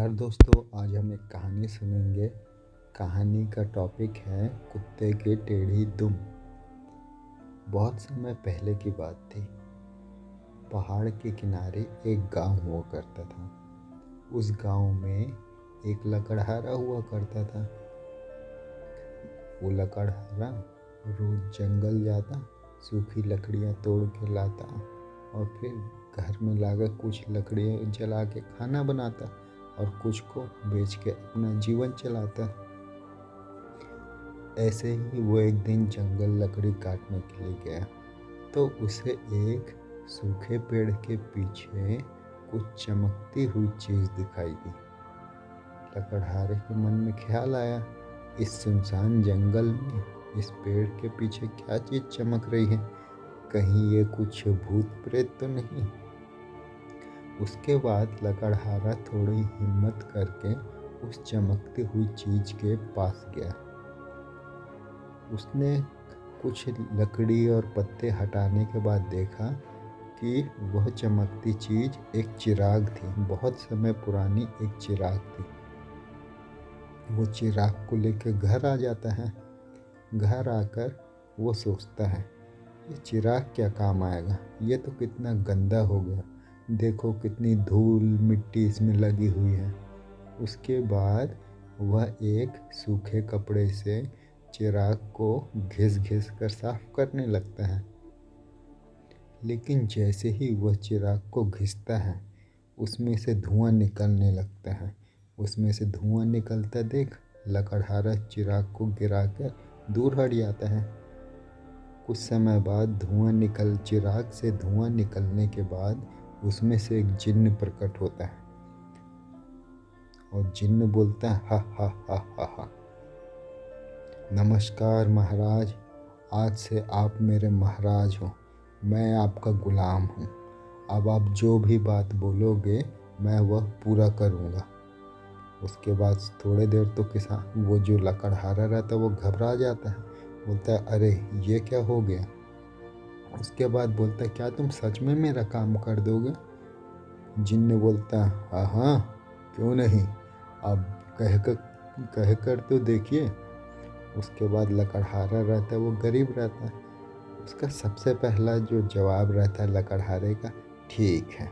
नमस्कार दोस्तों, आज हम एक कहानी सुनेंगे। कहानी का टॉपिक है कुत्ते की टेढ़ी दुम। बहुत समय पहले की बात थी। पहाड़ के किनारे एक गांव हुआ करता था। उस गांव में एक लकड़हारा हुआ करता था। वो लकड़हारा रोज जंगल जाता, सूखी लकड़ियां तोड़ के लाता और फिर घर में लाकर कुछ लकड़ियां जला के खाना बनाता और कुछ को बेच के अपना जीवन चलाता। ऐसे ही वो एक दिन जंगल लकड़ी काटने के लिए गया तो उसे एक सूखे पेड़ के पीछे कुछ चमकती हुई चीज दिखाई दी। लकड़हारे के मन में ख्याल आया, इस सुनसान जंगल में इस पेड़ के पीछे क्या चीज चमक रही है? कहीं ये कुछ भूत प्रेत तो नहीं? उसके बाद लकड़हारा थोड़ी हिम्मत करके उस चमकती हुई चीज के पास गया। उसने कुछ लकड़ी और पत्ते हटाने के बाद देखा कि वह चमकती चीज एक चिराग थी। बहुत समय पुरानी एक चिराग थी। वो चिराग को लेकर घर आ जाता है। घर आकर वो सोचता है, ये चिराग क्या काम आएगा? ये तो कितना गंदा हो गया, देखो कितनी धूल मिट्टी इसमें लगी हुई है। उसके बाद वह एक सूखे कपड़े से चिराग को घिस घिस कर साफ करने लगता है। लेकिन जैसे ही वह चिराग को घिसता है उसमें से धुआं निकलने लगता है। उसमें से धुआं निकलता देख लकड़हारा चिराग को गिराकर दूर हट जाता है। कुछ समय बाद चिराग से धुआं निकलने के बाद उसमें से एक जिन्न प्रकट होता है और जिन्न बोलता है, हा हा हा हा हा। नमस्कार महाराज, आज से आप मेरे महाराज हो। मैं आपका गुलाम हूँ। अब आप जो भी बात बोलोगे मैं वह पूरा करूँगा। उसके बाद थोड़ी देर तो किसान वो जो लकड़हारा रहता है वो घबरा जाता है, बोलता है, अरे ये क्या हो गया? उसके बाद बोलता है, क्या तुम सच में मेरा काम कर दोगे? जिन्न बोलता है, हाँ हाँ, क्यों नहीं, अब कह कर तो देखिए। उसके बाद लकड़हारा रहता है वो गरीब रहता है। उसका सबसे पहला जो जवाब रहता है लकड़हारे का, ठीक है,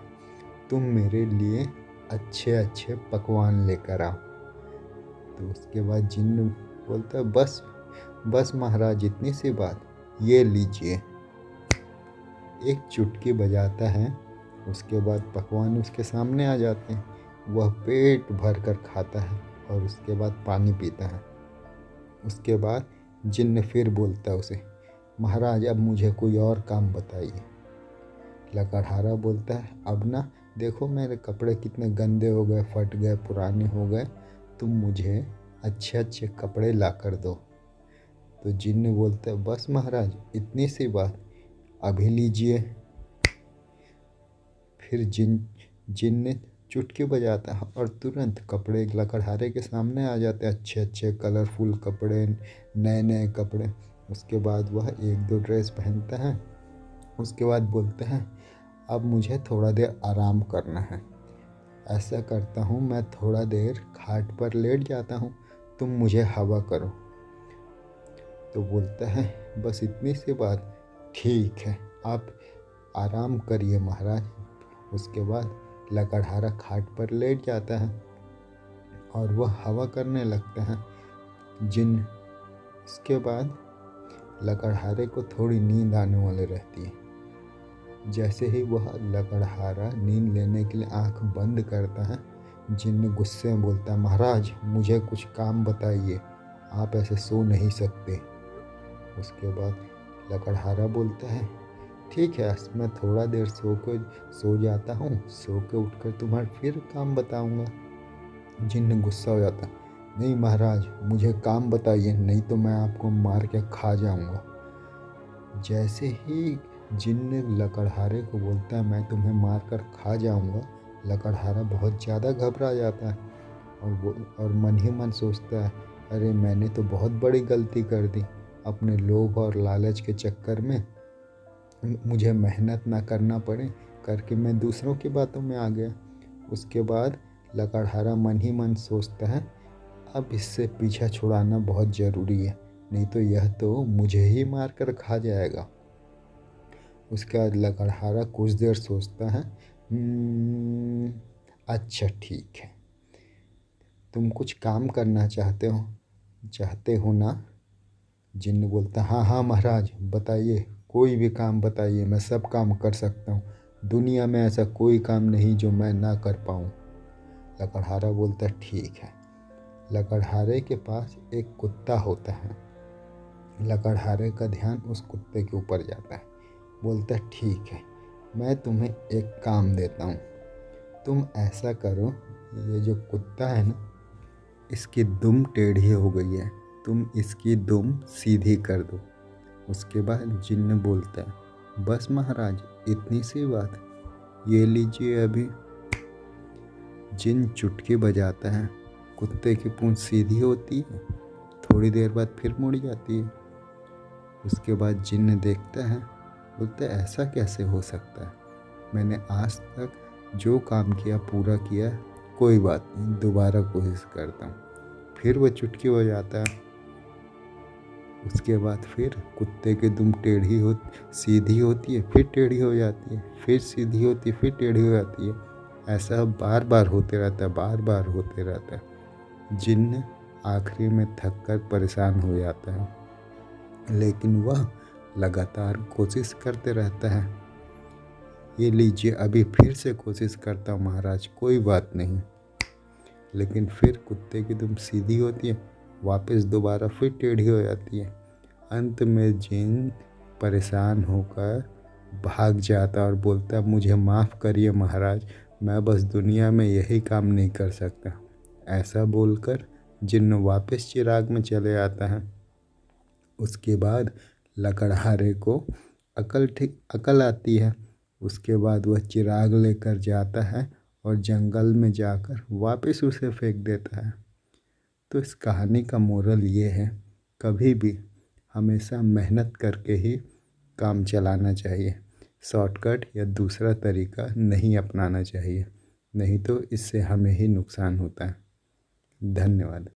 तुम मेरे लिए अच्छे अच्छे पकवान लेकर आओ। तो उसके बाद जिन्न बोलता है, बस महाराज, इतनी सी बात, ये लीजिए। एक चुटकी बजाता है। उसके बाद पकवान उसके सामने आ जाते हैं। वह पेट भर कर खाता है और उसके बाद पानी पीता है। उसके बाद जिन्न फिर बोलता है उसे, महाराज अब मुझे कोई और काम बताइए। लकड़हारा बोलता है, अब ना देखो मेरे कपड़े कितने गंदे हो गए, फट गए, पुराने हो गए, तुम मुझे अच्छे अच्छे कपड़े ला कर दो। तो जिन्न बोलता है, बस महाराज, इतनी सी बात, अभी लीजिए। फिर जिन्न चुटकी बजाता है और तुरंत कपड़े लकड़हारे के सामने आ जाते हैं, अच्छे अच्छे कलरफुल कपड़े, नए नए कपड़े। उसके बाद वह एक दो ड्रेस पहनता है। उसके बाद बोलते हैं, अब मुझे थोड़ा देर आराम करना है। ऐसा करता हूँ, मैं थोड़ा देर खाट पर लेट जाता हूँ, तुम मुझे हवा करो। तो बोलता है, बस इतनी सी बात, ठीक है, आप आराम करिए महाराज। उसके बाद लकड़हारा खाट पर लेट जाता है और वह हवा करने लगता है। इसके बाद लकड़हारे को थोड़ी नींद आने वाली रहती है। जैसे ही वह लकड़हारा नींद लेने के लिए आंख बंद करता है, जिन्न गुस्से में बोलता है, महाराज मुझे कुछ काम बताइए, आप ऐसे सो नहीं सकते। उसके बाद लकड़हारा बोलता है, ठीक है, मैं थोड़ा देर सो जाता हूँ, सो के उठकर तुम्हारा फिर काम बताऊँगा। जिन्न गुस्सा हो जाता है, नहीं महाराज, मुझे काम बताइए, नहीं तो मैं आपको मार के खा जाऊँगा। जैसे ही जिन्न लकड़हारे को बोलता है, मैं तुम्हें मार कर खा जाऊँगा, लकड़हारा बहुत ज़्यादा घबरा जाता है और मन ही मन सोचता है, अरे मैंने तो बहुत बड़ी गलती कर दी। अपने लोभ और लालच के चक्कर में मुझे मेहनत ना करना पड़े करके मैं दूसरों की बातों में आ गया। उसके बाद लकड़हारा मन ही मन सोचता है अब इससे पीछा छुड़ाना बहुत ज़रूरी है, नहीं तो यह तो मुझे ही मार कर खा जाएगा। उसके बाद लकड़हारा कुछ देर सोचता है। अच्छा ठीक है, तुम कुछ काम करना चाहते हो ना? जिन्न बोलता हाँ हाँ महाराज, बताइए, कोई भी काम बताइए, मैं सब काम कर सकता हूँ। दुनिया में ऐसा कोई काम नहीं जो मैं ना कर पाऊँ। लकड़हारा बोलता ठीक है। लकड़हारे के पास एक कुत्ता होता है। लकड़हारे का ध्यान उस कुत्ते के ऊपर जाता है। बोलता ठीक है, मैं तुम्हें एक काम देता हूँ। तुम ऐसा करो, ये जो कुत्ता है ना, इसकी दुम टेढ़ी हो गई है, तुम इसकी दुम सीधी कर दो। उसके बाद जिन्न बोलता है बस महाराज, इतनी सी बात, ये लीजिए अभी। जिन्न चुटकी बजाता है, कुत्ते की पूंछ सीधी होती है, थोड़ी देर बाद फिर मुड़ जाती है। उसके बाद जिन्न देखता है, बोलता है ऐसा कैसे हो सकता है, मैंने आज तक जो काम किया पूरा किया, कोई बात नहीं, दोबारा कोशिश करता हूँ। फिर वो चुटकी बजाता है। उसके बाद फिर कुत्ते की दुम सीधी होती है, फिर टेढ़ी हो जाती है, फिर सीधी होती है, फिर टेढ़ी हो जाती है। ऐसा बार बार होते रहता है, बार बार होते रहता है। जिन्न आखिरी में थक कर परेशान हो जाता है, लेकिन वह लगातार कोशिश करते रहता है। ये लीजिए अभी फिर से कोशिश करता हूँ महाराज, कोई बात नहीं। लेकिन फिर कुत्ते की दुम सीधी होती है, वापस दोबारा फिर टेढ़ी हो जाती है। अंत में जिन्न परेशान होकर भाग जाता और बोलता मुझे माफ़ करिए महाराज, मैं बस दुनिया में यही काम नहीं कर सकता। ऐसा बोलकर जिन्न वापस चिराग में चले आता है। उसके बाद लकड़हारे को अकल आती है। उसके बाद वह चिराग लेकर जाता है और जंगल में जाकर वापस उसे फेंक देता है। तो इस कहानी का मोरल ये है, कभी भी हमेशा मेहनत करके ही काम चलाना चाहिए, शॉर्टकट या दूसरा तरीका नहीं अपनाना चाहिए, नहीं तो इससे हमें ही नुकसान होता है। धन्यवाद।